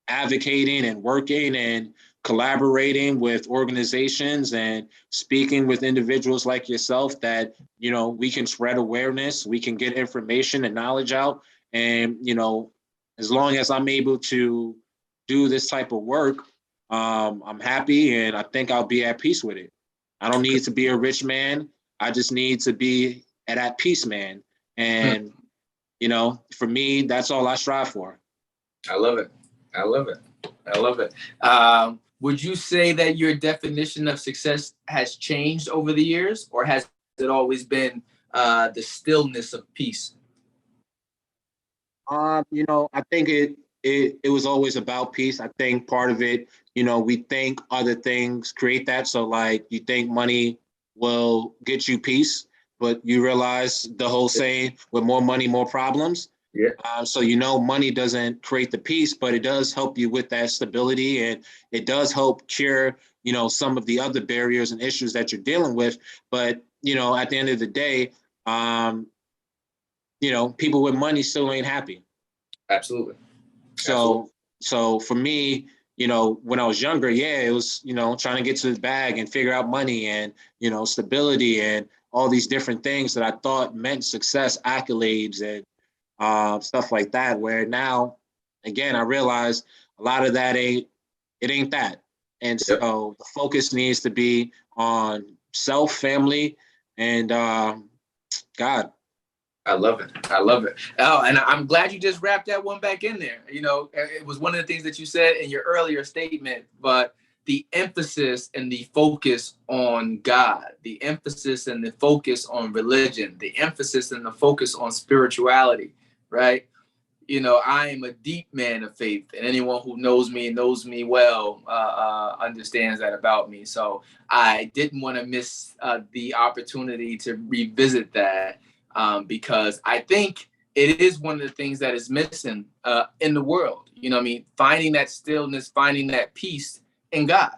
advocating and working and collaborating with organizations and speaking with individuals like yourself, that, we can spread awareness, we can get information and knowledge out. And, as long as I'm able to do this type of work, I'm happy, and I think I'll be at peace with it. I don't need to be a rich man. I just need to be at peace, man. And, for me, that's all I strive for.
I love it. Would you say that your definition of success has changed over the years, or has it always been the stillness of peace?
I think it was always about peace. I think part of it, we think other things create that. So like, you think money will get you peace, but you realize the whole saying, with more money, more problems. Yeah. So, money doesn't create the peace, but it does help you with that stability, and it does help cure, some of the other barriers and issues that you're dealing with. But, at the end of the day, people with money still ain't happy.
Absolutely.
So for me, when I was younger, it was, trying to get to the bag and figure out money and, stability and all these different things that I thought meant success, accolades and stuff like that, where now, again, I realize a lot of that ain't that. And so the focus needs to be on self, family, and God.
I love it. Oh, and I'm glad you just wrapped that one back in there. It was one of the things that you said in your earlier statement, but the emphasis and the focus on God, the emphasis and the focus on religion, the emphasis and the focus on spirituality, right? You know, I am a deep man of faith, and anyone who knows me and knows me well understands that about me. So I didn't want to miss the opportunity to revisit that because I think it is one of the things that is missing in the world. You know what I mean? Finding that stillness, finding that peace in God.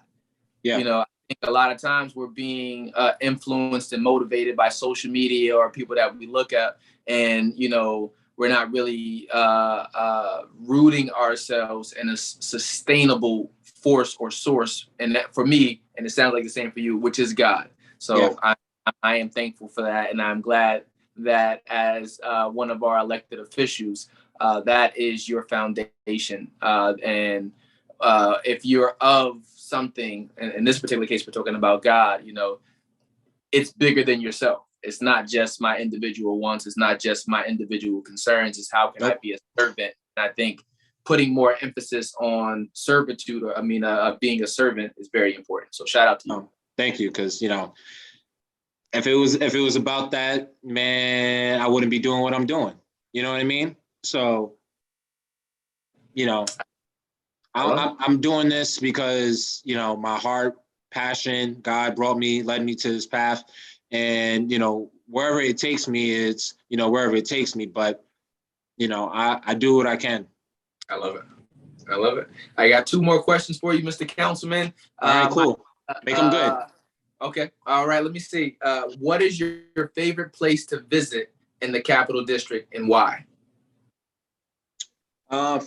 Yeah.
You know, I think a lot of times we're being influenced and motivated by social media or people that we look at, and, you know, we're not really rooting ourselves in a sustainable force or source. And that for me, and it sounds like the same for you, which is God. So yeah. I am thankful for that. And I'm glad that as one of our elected officials, that is your foundation. And if you're of something, and in this particular case, we're talking about God, you know, it's bigger than yourself. It's not just my individual wants. It's not just my individual concerns. It's how can I be a servant? And I think putting more emphasis on servitude, or being a servant, is very important. So shout out to you.
Thank you, because you know, if it was about that, man, I wouldn't be doing what I'm doing. You know what I mean? So, you know, I'm doing this because, you know, my heart, passion, God led me to this path. And, you know, wherever it takes me, it's, you know, wherever it takes me. But, you know, I do what I can.
I love it. I love it. I got 2 more questions for you, Mr. Councilman.
All right, cool. Make them good.
Okay. All right. Let me see. What is your favorite place to visit in the Capital District, and why?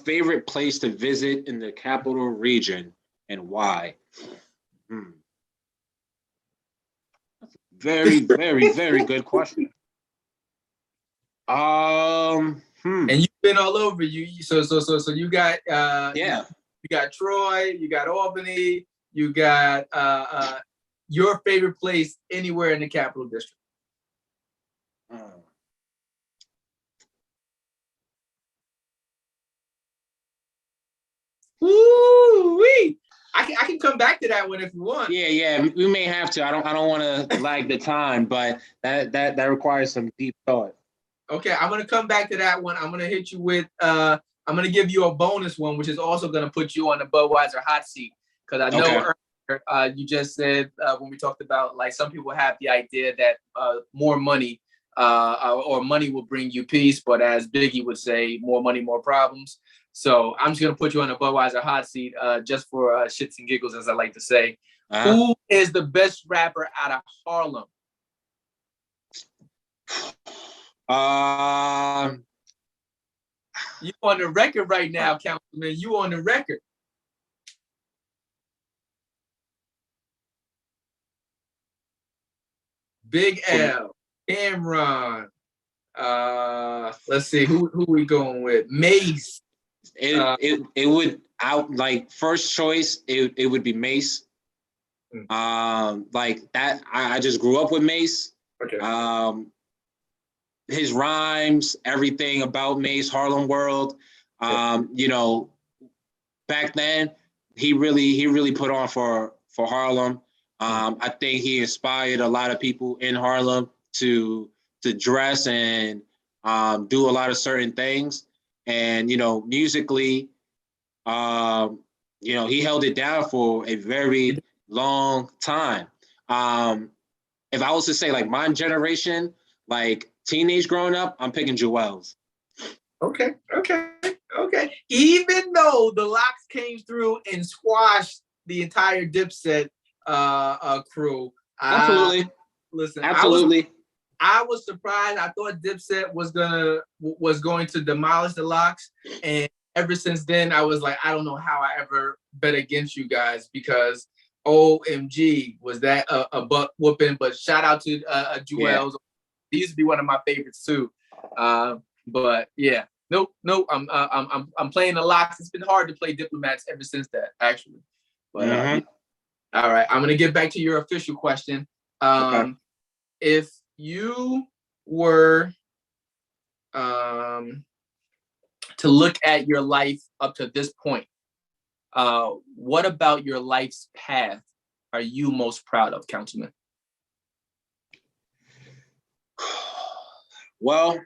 Favorite place to visit in the Capital Region, and why? Very, very, very good question.
And you've been all over. So you got
yeah.
You got Troy, you got Albany, you got your favorite place anywhere in the Capital District. Woo-wee. I can come back to that one if you want.
Yeah, we may have to. I don't want to lag the time, but that requires some deep thought.
Okay, I'm gonna come back to that one. I'm gonna hit you with I'm gonna give you a bonus one, which is also gonna put you on the Budweiser hot seat, because I know earlier, you just said when we talked about, like, some people have the idea that more money or money will bring you peace, but as Biggie would say, more money, more problems. So I'm just gonna put you on the Budweiser hot seat just for shits and giggles, as I like to say. Who is the best rapper out of Harlem? You on the record right now, Councilman. You on the record. Big L, Cameron. Let's see, who we going with? Mace.
It would like first choice. It would be Mace. Like that. I just grew up with Mace.
Okay.
His rhymes, everything about Mace, Harlem World. You know, back then he really put on for Harlem. I think he inspired a lot of people in Harlem to dress and do a lot of certain things. And, you know, musically, you know, he held it down for a very long time. If I was to say, like, my generation, like teenage growing up, I'm picking Joel's.
Okay. Even though the Locks came through and squashed the entire Dipset crew.
Absolutely.
Listen,
absolutely.
I was surprised. I thought Dipset was going to demolish the Locks, and ever since then, I was like, I don't know how I ever bet against you guys, because OMG, was that a butt whooping? But shout out to Joel's. Yeah. He used to be one of my favorites too. But yeah, nope. I'm playing the Locks. It's been hard to play Diplomats ever since that, actually. But yeah. All right, I'm gonna get back to your official question.
Okay.
If you were to look at your life up to this point, What about your life's path are you most proud of, Councilman?
Well,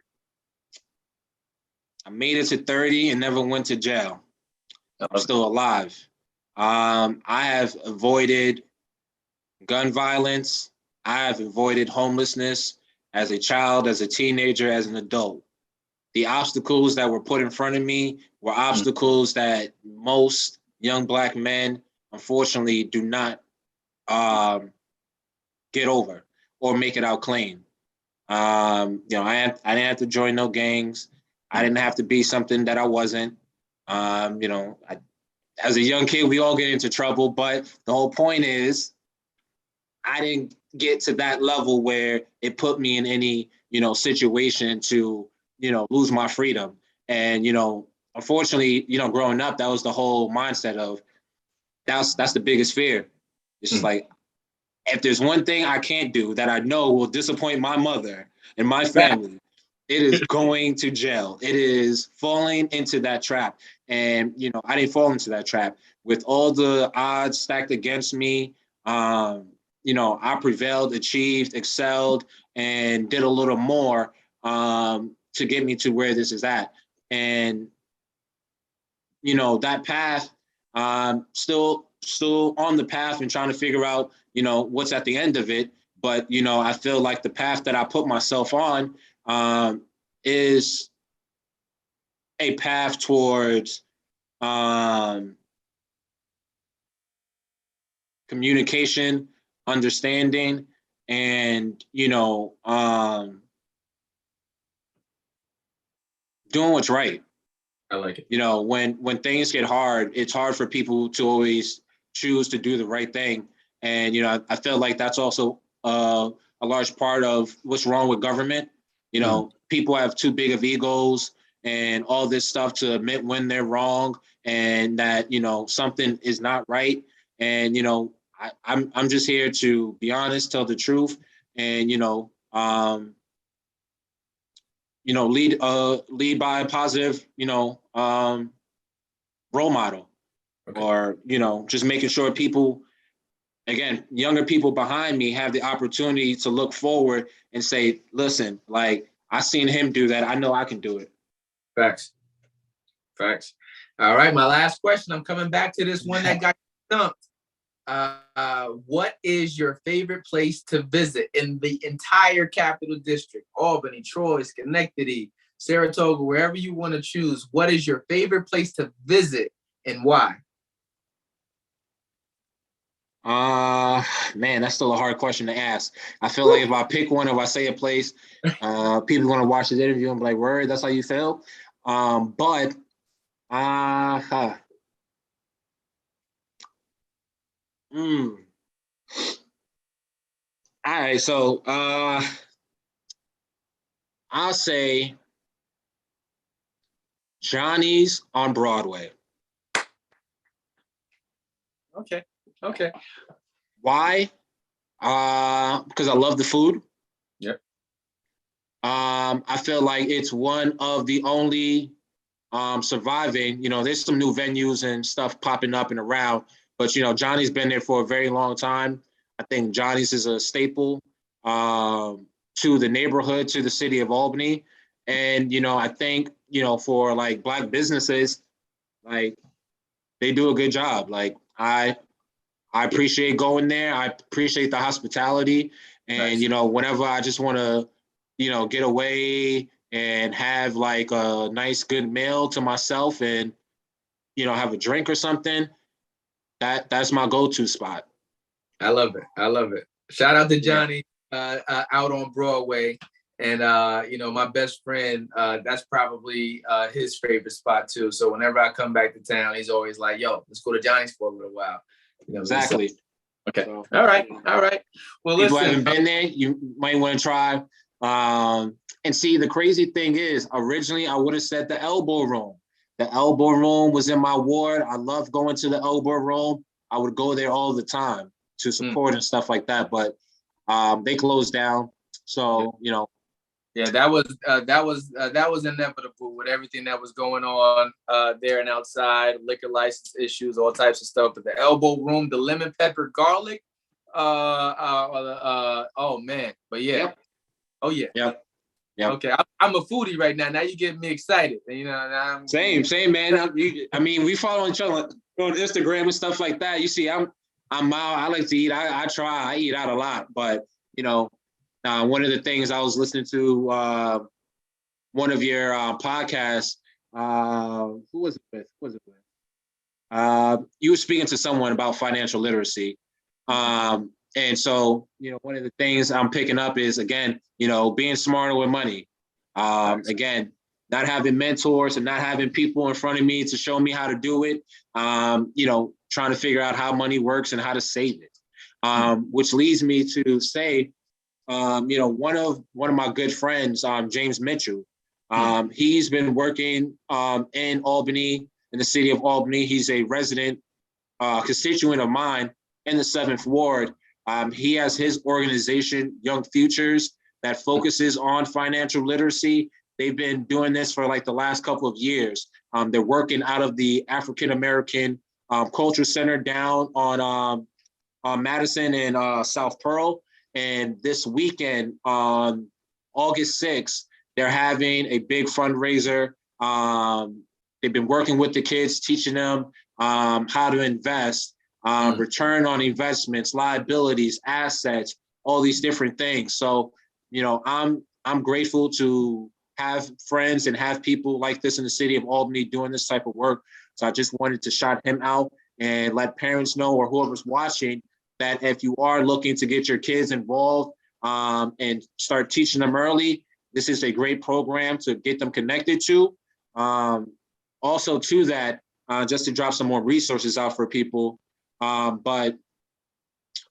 I made it to 30 and never went to jail. I'm still alive. I have avoided gun violence. I have avoided homelessness as a child, as a teenager, as an adult. The obstacles that were put in front of me were obstacles that most young Black men, unfortunately, do not get over or make it out clean. I didn't have to join no gangs. I didn't have to be something that I wasn't. As a young kid, we all get into trouble, but the whole point is I didn't get to that level where it put me in any, situation to, lose my freedom. And, unfortunately, growing up, that was the whole mindset of that's the biggest fear. It's just like, if there's one thing I can't do that I know will disappoint my mother and my family, it is going to jail. It is falling into that trap. And, I didn't fall into that trap. With all the odds stacked against me, I prevailed, achieved, excelled, and did a little more to get me to where this is at. And, that path, still on the path and trying to figure out, what's at the end of it. But, I feel like the path that I put myself on is a path towards communication, understanding, and, doing what's right.
I like it.
When things get hard, it's hard for people to always choose to do the right thing. And, I feel like that's also a large part of what's wrong with government. People have too big of egos and all this stuff to admit when they're wrong and that, something is not right. And, I'm just here to be honest, tell the truth, and, lead by a positive, role model. Okay. Or, just making sure people, again, younger people behind me have the opportunity to look forward and say, listen, like, I seen him do that. I know I can do it.
Facts. All right, my last question. I'm coming back to this one that got stumped. What is your favorite place to visit in the entire Capital District? Albany, Troy, Schenectady, Saratoga, wherever you want to choose. What is your favorite place to visit and why?
Man, that's still a hard question to ask. I feel like if I pick one, if I say a place, people want to watch this interview and be like, word, that's how you feel. But all right, so I'll say Johnny's on Broadway.
Okay.
Why? Because I love the food.
Yep.
I feel like it's one of the only surviving, there's some new venues and stuff popping up and around, but, Johnny's been there for a very long time. I think Johnny's is a staple to the neighborhood, to the city of Albany. And, I think, for like Black businesses, like they do a good job. Like I appreciate going there. I appreciate the hospitality. And,
Nice.
Whenever I just want to, get away and have like a nice, good meal to myself and, have a drink or something, that's my go-to spot.
I love it. Shout out to Johnny out on Broadway. And, my best friend, that's probably his favorite spot too. So whenever I come back to town, he's always like, yo, let's go to Johnny's for a little while.
Exactly.
Okay. So, all right. Well,
people
listen,
haven't been there, you might want to try. And see, the crazy thing is, originally I would have said the Elbow Room. The Elbow Room was in my ward. I love going to the Elbow Room. I would go there all the time to support and stuff like that. But they closed down. So,
Yeah, that was inevitable with everything that was going on there and outside, liquor license issues, all types of stuff. But the elbow room, the lemon pepper garlic, oh man, but yeah,
Yep.
Oh yeah,
Yep. Yep.
Okay, I'm a foodie right now. Now you get me excited. You know,
Same, man. I mean, we follow each other on Instagram and stuff like that. You see, I'm mild. I like to eat. I eat out a lot, but you know, one of the things I was listening to one of your podcasts. Who was it with? You were speaking to someone about financial literacy. And so, one of the things I'm picking up is, again, being smarter with money. Again, not having mentors and not having people in front of me to show me how to do it. Trying to figure out how money works and how to save it. Which leads me to say, one of my good friends, James Mitchell, he's been working in Albany, in the city of Albany. He's a resident constituent of mine in the 7th Ward. He has his organization, Young Futures, that focuses on financial literacy. They've been doing this for like the last couple of years. They're working out of the African American Culture Center down on Madison and South Pearl. And this weekend, on August 6th, they're having a big fundraiser. They've been working with the kids, teaching them how to invest, return on investments, liabilities, assets, all these different things. So, I'm grateful to have friends and have people like this in the city of Albany doing this type of work. So I just wanted to shout him out and let parents know, or whoever's watching, that if you are looking to get your kids involved and start teaching them early, this is a great program to get them connected to. Also to that, just to drop some more resources out for people, but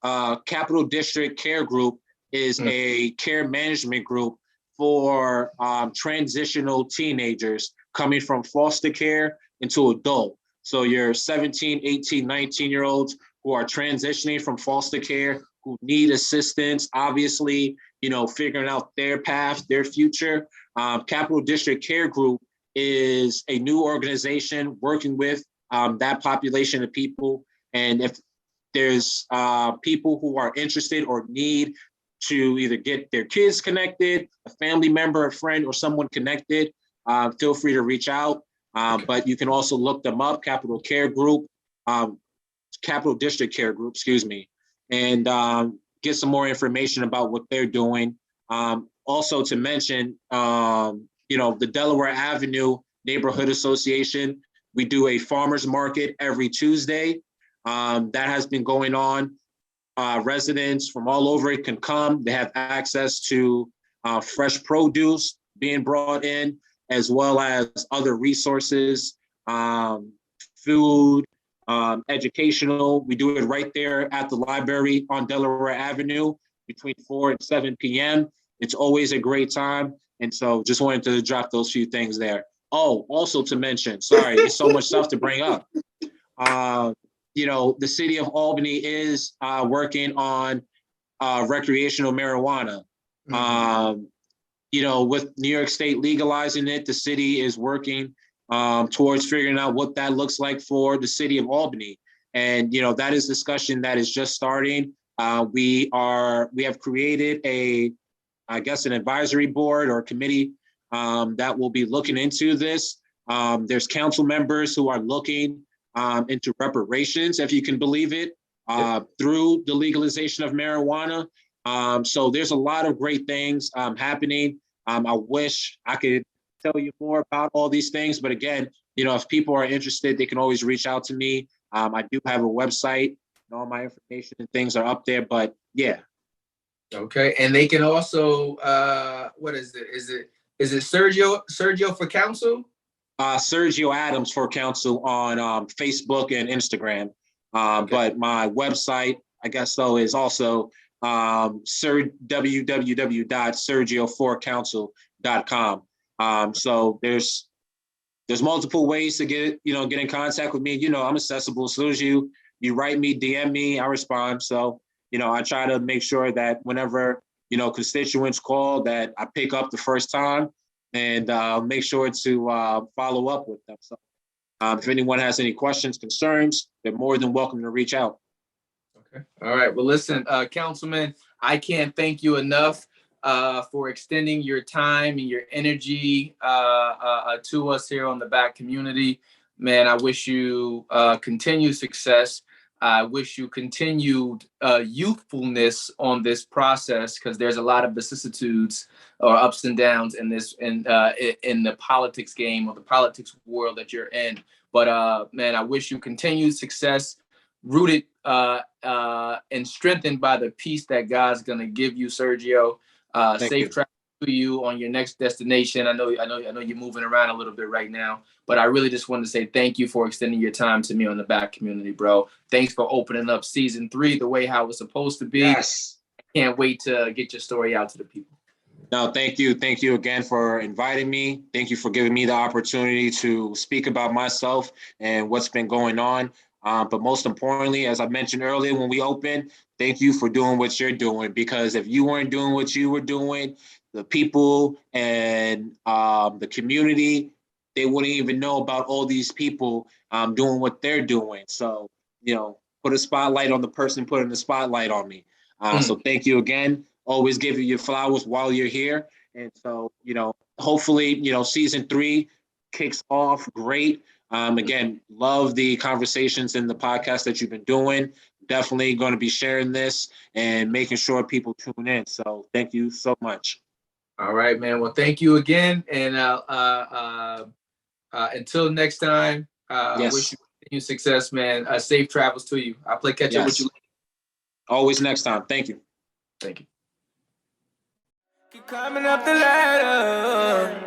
Capital District Care Group is a care management group for transitional teenagers coming from foster care into adult. So you're 17, 18, 19-year-olds who are transitioning from foster care, who need assistance, obviously, figuring out their path, their future. Capital District Care Group is a new organization working with that population of people. And if there's people who are interested or need to either get their kids connected, a family member, a friend, or someone connected, feel free to reach out. But you can also look them up, Capital District Care Group, excuse me, and get some more information about what they're doing. Also to mention, the Delaware Avenue Neighborhood Association, we do a farmer's market every Tuesday. That has been going on. Residents from all over it can come. They have access to fresh produce being brought in, as well as other resources, food, educational. We do it right there at the library on Delaware Avenue between 4 and 7 p.m. It's always a great time. And so just wanted to drop those few things there. Oh, also to mention, sorry, there's so much stuff to bring up. The city of Albany is working on recreational marijuana. With New York State legalizing it, the city is working towards figuring out what that looks like for the city of Albany. And, that is discussion that is just starting. We have created an advisory board or committee that will be looking into this. There's council members who are looking into reparations, if you can believe it, through the legalization of marijuana. So there's a lot of great things happening. I wish I could tell you more about all these things, but again, if people are interested, they can always reach out to me. I do have a website, and all my information and things are up there, but yeah.
Okay, and they can also, what is it? Is it Sergio for council?
Sergio Adams for council on Facebook and Instagram. But my website, I guess so, is also www.sergioforcouncil.com. So there's multiple ways to get in contact with me. I'm accessible. As soon as you write me, DM me, I respond. So, I try to make sure that whenever, constituents call that I pick up the first time, and make sure to follow up with them. So if anyone has any questions, concerns, they're more than welcome to reach out.
Okay. All right. Well, listen, Councilman, I can't thank you enough for extending your time and your energy to us here on the BAC community. Man, I wish you continued success. I wish you continued youthfulness on this process, because there's a lot of vicissitudes or ups and downs in this in the politics game or the politics world that you're in. But man, I wish you continued success, rooted and strengthened by the peace that God's gonna give you, Sergio. Safe travel to you on your next destination. I know you're moving around a little bit right now, but I really just wanted to say thank you for extending your time to me on the BAC community, bro. Thanks for opening up season 3 the way how it's supposed to be.
Yes.
Can't wait to get your story out to the people.
No, thank you. Thank you again for inviting me. Thank you for giving me the opportunity to speak about myself and what's been going on. But most importantly, as I mentioned earlier when we opened, thank you for doing what you're doing, because if you weren't doing what you were doing, the people and the community, they wouldn't even know about all these people doing what they're doing. So, put a spotlight on the person putting the spotlight on me. So thank you again. Always give you your flowers while you're here. And so, hopefully, season 3 kicks off great. Again, love the conversations in the podcast that you've been doing. Definitely going to be sharing this and making sure people tune in. So thank you so much.
All right, man. Well, thank you again. And until next time, I wish you success, man. Safe travels to you. I'll play catch up with you later.
Always next time. Thank you.
Thank you.
Keep climbing up the ladder.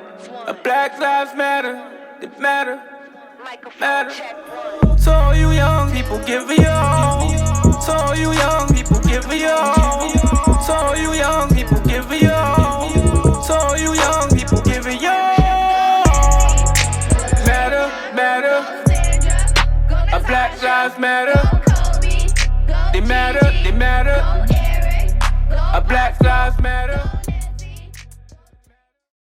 A Black Lives Matter. It matter. So all you young people, give me all. So all you young people, give me all. So all you young people, give me all. So all you young people, give me all. Matter, matter. A Black Lives Matter. They matter, they matter. A Black Lives Matter.